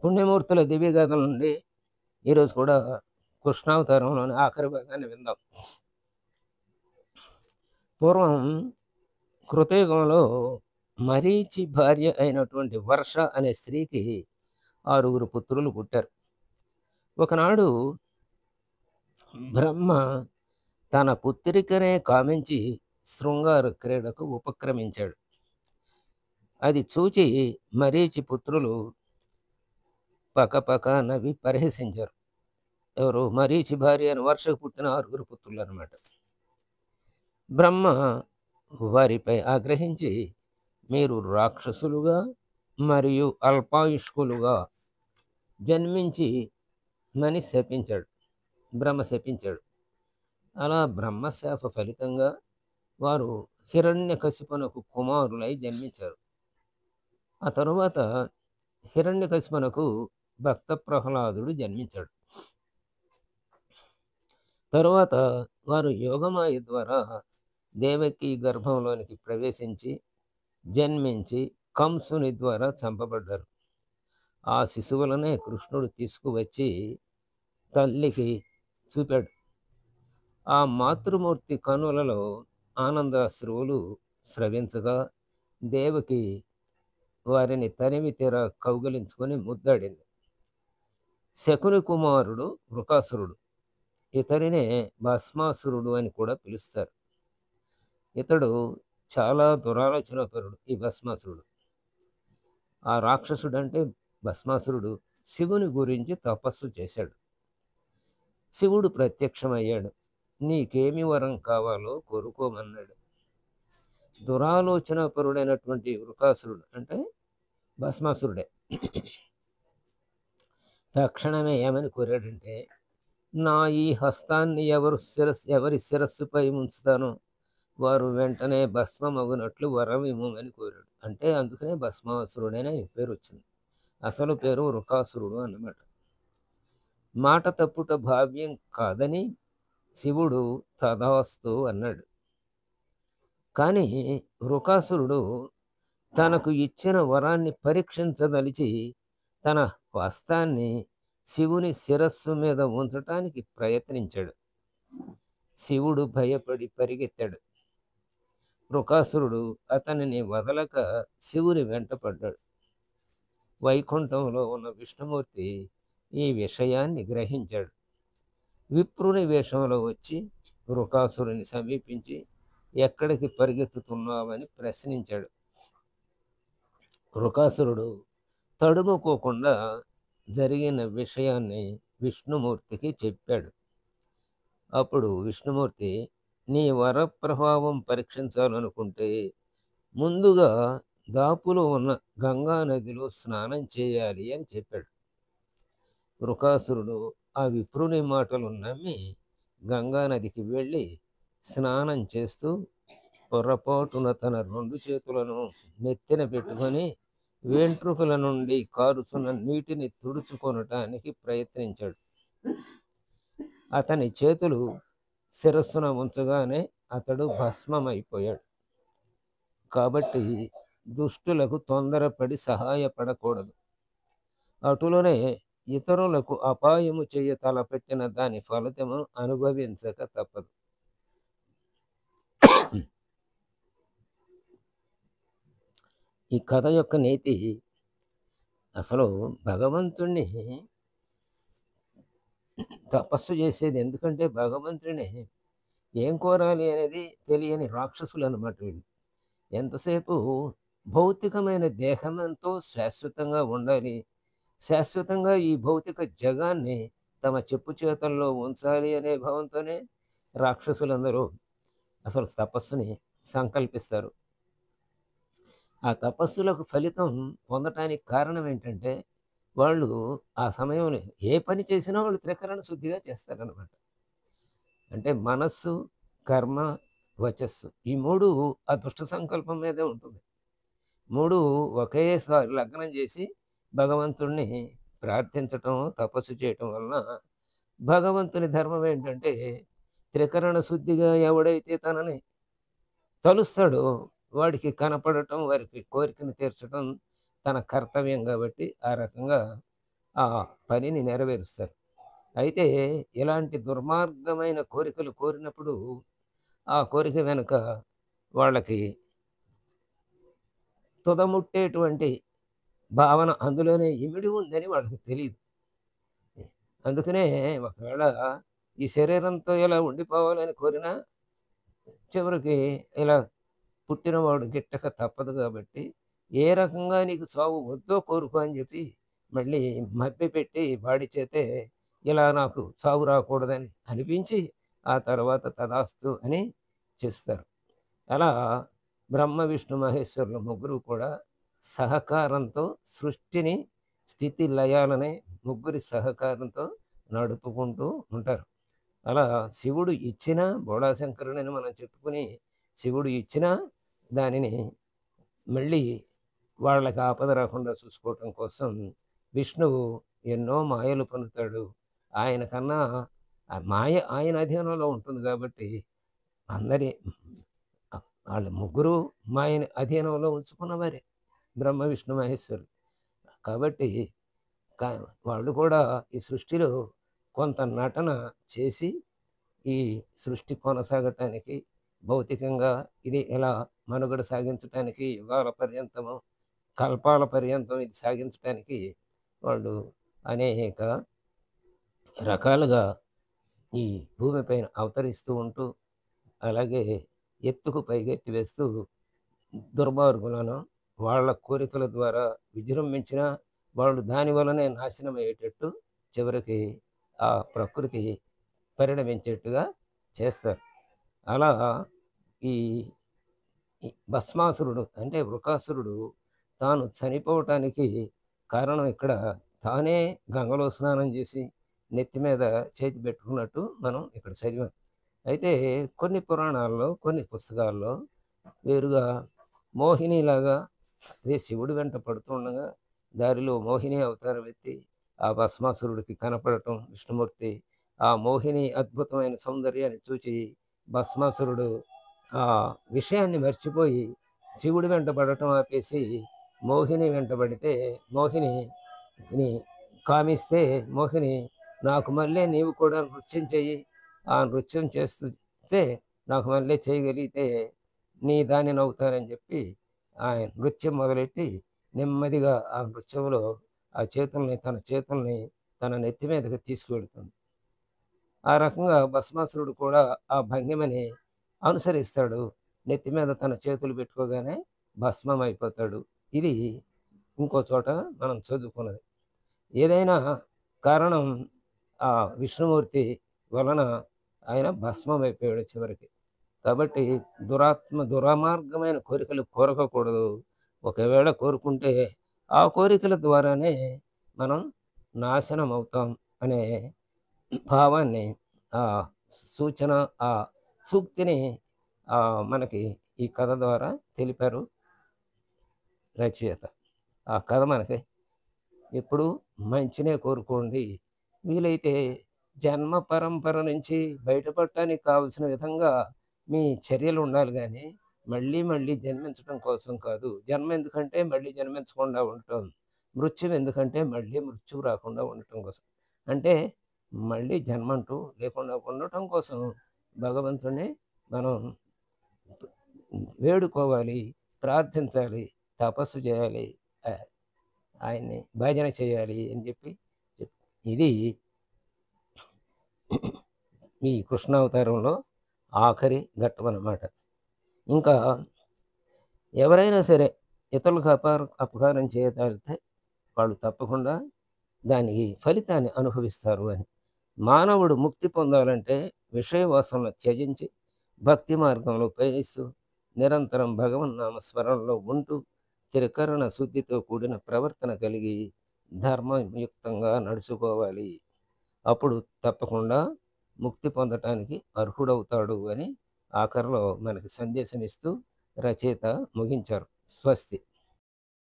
పుణ్యమూర్తుల దివ్యగాథల నుండి ఈరోజు కూడా కృష్ణావతారంలోని ఆఖరి భాగాన్ని విందాం. పూర్వం కృతయుగంలో మరీచి భార్య అయినటువంటి వర్ష అనే స్త్రీకి 6 పుత్రులు పుట్టారు. ఒకనాడు బ్రహ్మ తన పుత్రికనే కామించి శృంగార క్రీడకు ఉపక్రమించాడు. అది చూచి మరీచి పుత్రులు పకపక నవ్వి పరిహసించారు. ఎవరు? మరీచి భార్య అని వర్షకు పుట్టిన 6 పుత్రులు అన్నమాట. బ్రహ్మ వారిపై ఆగ్రహించి, మీరు రాక్షసులుగా మరియు అల్పాయుష్కులుగా జన్మించి మని శపించాడు. బ్రహ్మ శపించాడు. అలా బ్రహ్మశాప ఫలితంగా వారు హిరణ్యకశిపునకు కుమారులై జన్మించారు. ఆ తరువాత హిరణ్యకశిపునకు భక్త ప్రహ్లాదుడు జన్మించాడు. తరువాత వారు యోగమాయ ద్వారా దేవకి గర్భంలోనికి ప్రవేశించి జన్మించి కంసుని ద్వారా చంపబడ్డారు. ఆ శిశువులనే కృష్ణుడు తీసుకువచ్చి తల్లికి చూపాడు. ఆ మాతృమూర్తి కనులలో ఆనందాశ్రువులు స్రవించగా దేవకి వారిని తరిమి తీర కౌగలించుకొని ముద్దాడింది. శకుని కుమారుడు వృకాసురుడు. ఇతడినే భస్మాసురుడు అని కూడా పిలుస్తారు. ఇతడు చాలా దురాలోచనపరుడు. ఈ భస్మాసురుడు, ఆ రాక్షసుడు అంటే భస్మాసురుడు, శివుని గురించి తపస్సు చేశాడు. శివుడు ప్రత్యక్షమయ్యాడు. నీకేమి వరం కావాలో కోరుకోమన్నాడు. దురాలోచనపరుడైనటువంటి వృకాసురుడు అంటే భస్మాసురుడే తక్షణమే ఏమని కోరాడంటే, నా ఈ హస్తాన్ని ఎవరి శిరస్సుపై ఉంచుతానో వారు వెంటనే భస్మమగునట్లు వరం ఇమ్మని కోరాడు. అంటే అందుకనే భస్మాసురుడైన ఈ పేరు వచ్చింది. అసలు పేరు వృకాసురుడు అన్నమాట. మాట తప్పుట భావ్యం కాదని శివుడు తదాస్తు అన్నాడు. కానీ వృకాసురుడు తనకు ఇచ్చిన వరాన్ని పరీక్షించదలిచి తన హస్తాన్ని శివుని శిరస్సు మీద ఉంచటానికి ప్రయత్నించాడు. శివుడు భయపడి పరిగెత్తాడు. వృకాసురుడు అతనిని వదలక శివుని వెంటపడ్డాడు. వైకుంఠంలో ఉన్న విష్ణుమూర్తి ఈ విషయాన్ని గ్రహించాడు. విప్రుని వేషంలో వచ్చి వృకాసురుని సమీపించి ఎక్కడికి పరిగెత్తుతున్నావని ప్రశ్నించాడు. వృకాసురుడు తడుముకోకుండా జరిగిన విషయాన్ని విష్ణుమూర్తికి చెప్పాడు. అప్పుడు విష్ణుమూర్తి, నీ వర ప్రభావం పరీక్షించాలనుకుంటే ముందుగా దాపులో ఉన్న గంగా నదిలో స్నానం చేయాలి అని చెప్పాడు. వృకాసురుడు ఆ విప్రుని మాటలు నమ్మి గంగా నదికి వెళ్ళి స్నానం చేస్తూ పొరపాటున తన 2 చేతులను నెత్తిన పెట్టుకొని వెంట్రుకల నుండి కారుచున్న నీటిని తుడుచుకొనటానికి ప్రయత్నించాడు. అతని చేతులు శిరస్సున ఉంచగానే అతడు భస్మమైపోయాడు. కాబట్టి దుష్టులకు తొందరపడి సహాయపడకూడదు. అటులోనే ఇతరులకు అపాయము చేయ తలపెట్టిన దాని ఫలితము అనుభవించక తప్పదు. ఈ కథ యొక్క నీతి, అసలు భగవంతుణ్ణి తపస్సు చేసేది ఎందుకంటే భగవంతుని ఏం కోరాలి అనేది తెలియని రాక్షసులు అన్నమాట వీళ్ళు. ఎంతసేపు భౌతికమైన దేహంతో శాశ్వతంగా ఉండాలి, శాశ్వతంగా ఈ భౌతిక జగాన్ని తమ చెప్పు చేతల్లో ఉంచాలి అనే భావంతోనే రాక్షసులందరూ అసలు తపస్సుని సంకల్పిస్తారు. ఆ తపస్సులకు ఫలితం పొందటానికి కారణం ఏంటంటే వాళ్ళు ఆ సమయంలో ఏ పని చేసినా వాళ్ళు త్రికరణ శుద్ధిగా చేస్తారనమాట. అంటే మనస్సు, కర్మ, వచస్సు ఈ 3 ఆ దుష్ట సంకల్పం మీదే ఉంటుంది. 3 ఒకేసారి లగ్నం చేసి భగవంతుణ్ణి ప్రార్థించటం, తపస్సు చేయటం వలన భగవంతుని ధర్మం ఏంటంటే త్రికరణ శుద్ధిగా ఎవడైతే తనని తలుస్తాడో వాడికి కనపడటం, వారికి కోరికను తీర్చడం తన కర్తవ్యం కాబట్టి ఆ రకంగా ఆ పనిని నెరవేరుస్తారు. అయితే ఇలాంటి దుర్మార్గమైన కోరికలు కోరినప్పుడు, ఆ కోరిక వెనుక వాళ్ళకి తుదముట్టేటువంటి భావన అందులోనే ఇమిడి ఉందని వాళ్ళకి తెలీదు. అందుకనే ఒకవేళ ఈ శరీరంతో ఇలా ఉండిపోవాలని కోరినా, చివరికి ఇలా పుట్టినవాడు గిట్టక తప్పదు గాబట్టి, ఏ రకంగా నీకు సావు వద్దో కోరుకో అని జెప్పి, మళ్ళీ మభ్యపెట్టి వాడి చేతే ఇలా నాకు చావు రాకూడదని అనిపించి, ఆ తర్వాత తథాస్తు అని చేస్తారు. అలా బ్రహ్మ, విష్ణు, మహేశ్వరులు ముగ్గురు కూడా సహకారంతో సృష్టిని స్థితి లయాలనే ముగ్గురి సహకారంతో నడుపుకుంటూ ఉంటారు. అలా శివుడు ఇచ్చిన బోళాశంకరుడని మనం చెప్పుకుని, శివుడు ఇచ్చినా దానిని మళ్ళీ వాళ్ళకి ఆపద రాకుండా చూసుకోవటం కోసం విష్ణువు ఎన్నో మాయలు పన్నుతాడు. ఆయన కన్నా ఆ మాయ ఆయన అధీనంలో ఉంటుంది కాబట్టి అందరి ఆళ్ళు ముగ్గురు మాయని అధీనంలో ఉంచుకున్నవారే. బ్రహ్మ, విష్ణు, మహేశ్వరులు. కాబట్టి క వాళ్ళు కూడా ఈ సృష్టిలో కొంత నటన చేసి, ఈ సృష్టి కొనసాగటానికి భౌతికంగా ఇది ఎలా మనుగడ సాగించటానికి యుగాల పర్యంతము, కల్పాల పర్యంతం ఇది సాగించటానికి వాళ్ళు అనేక రకాలుగా ఈ భూమిపైన అవతరిస్తూ ఉంటూ, అలాగే ఎత్తుకు పైగెత్తి వేస్తూ దుర్మార్గులను వాళ్ళ కోరికల ద్వారా విజృంభించినా, వాళ్ళు దాని వలనే నాశనమయ్యేటట్టు చివరికి ఆ ప్రకృతి పరిణమించేట్టుగా చేస్తారు. అలా ఈ ఈ భస్మాసురుడు అంటే వృకాసురుడు తాను చనిపోవటానికి కారణం ఇక్కడ తానే గంగలో స్నానం చేసి నెత్తి మీద చేతి పెట్టుకున్నట్టు మనం ఇక్కడ చదివాం. అయితే కొన్ని పురాణాల్లో, కొన్ని పుస్తకాల్లో వేరుగా మోహినిలాగా అదే శివుడి వెంట పడుతుండగా దారిలో మోహిని అవతారం ఎత్తి ఆ భస్మాసురుడికి కనపడటం విష్ణుమూర్తి. ఆ మోహిని అద్భుతమైన సౌందర్యాన్ని చూచి భస్మాసురుడు ఆ విషయాన్ని మర్చిపోయి శివుడి వెంట పడటం ఆపేసి మోహిని వెంట పడితే మోహినిని కామిస్తే మోహిని నాకు మళ్ళీ నీవు కూడా నృత్యం చెయ్యి. ఆ నృత్యం చేస్తే నాకు మళ్ళీ చేయగలిగితే నీ దానినవుతానని చెప్పి ఆయన నృత్యం మొదలెట్టి నెమ్మదిగా ఆ నృత్యంలో ఆ తన చేతుల్ని తన నెత్తి మీదకి తీసుకువెడుతుంది. ఆ రకంగా భస్మాసురుడు కూడా ఆ భంగిమని అనుసరిస్తాడు. నెత్తి మీద తన చేతులు పెట్టుకోగానే భస్మం అయిపోతాడు. ఇది ఇంకో చోట మనం చదువుకున్నది. ఏదైనా కారణం ఆ విష్ణుమూర్తి వలన ఆయన భస్మం అయిపోయాడు చివరికి. కాబట్టి దురమార్గమైన కోరికలు కోరకూడదు. ఒకవేళ కోరుకుంటే ఆ కోరికల ద్వారానే మనం నాశనం అవుతాం అనే భావాన్ని ఆ సూచన, ఆ సూక్తిని మనకి ఈ కథ ద్వారా తెలిపారు రచయిత. ఆ కథ మనకి ఎప్పుడు మంచినే కోరుకోండి. వీలైతే జన్మ పరంపర నుంచి బయటపడటానికి కావాల్సిన విధంగా మీ చర్యలు ఉండాలి గానీ, మళ్ళీ మళ్ళీ జన్మించడం కోసం కాదు. జన్మ ఎందుకంటే మళ్ళీ జన్మించకుండా ఉండటం. మృత్యువు ఎందుకంటే మళ్ళీ మృత్యువు రాకుండా ఉండటం కోసం. అంటే మళ్ళీ జన్మంటూ లేకుండా ఉండటం కోసం భగవంతుడిని మనం వేడుకోవాలి, ప్రార్థించాలి, తపస్సు చేయాలి. ఆహ్, ఆయన్ని భజన చేయాలి అని చెప్పి ఇది ఈ కృష్ణావతారంలో ఆఖరి ఘట్టమనమాట. ఇంకా ఎవరైనా సరే ఇతరులకు అపకారం చేయగలిగితే వాళ్ళు తప్పకుండా దానికి ఫలితాన్ని అనుభవిస్తారు అని. మానవుడు ముక్తి పొందాలంటే విషయ వాసనలు త్యజించి భక్తి మార్గంలో పయనిస్తూ నిరంతరం భగవన్నామ స్మరణలో ఉంటూ త్రికరణ శుద్ధితో కూడిన ప్రవర్తన కలిగి ధర్మయుక్తంగా నడుచుకోవాలి. అప్పుడు తప్పకుండా ముక్తి పొందటానికి అర్హుడవుతాడు అని ఆఖరిలో మనకి సందేశం ఇస్తూ రచయిత ముగించారు. స్వస్తి.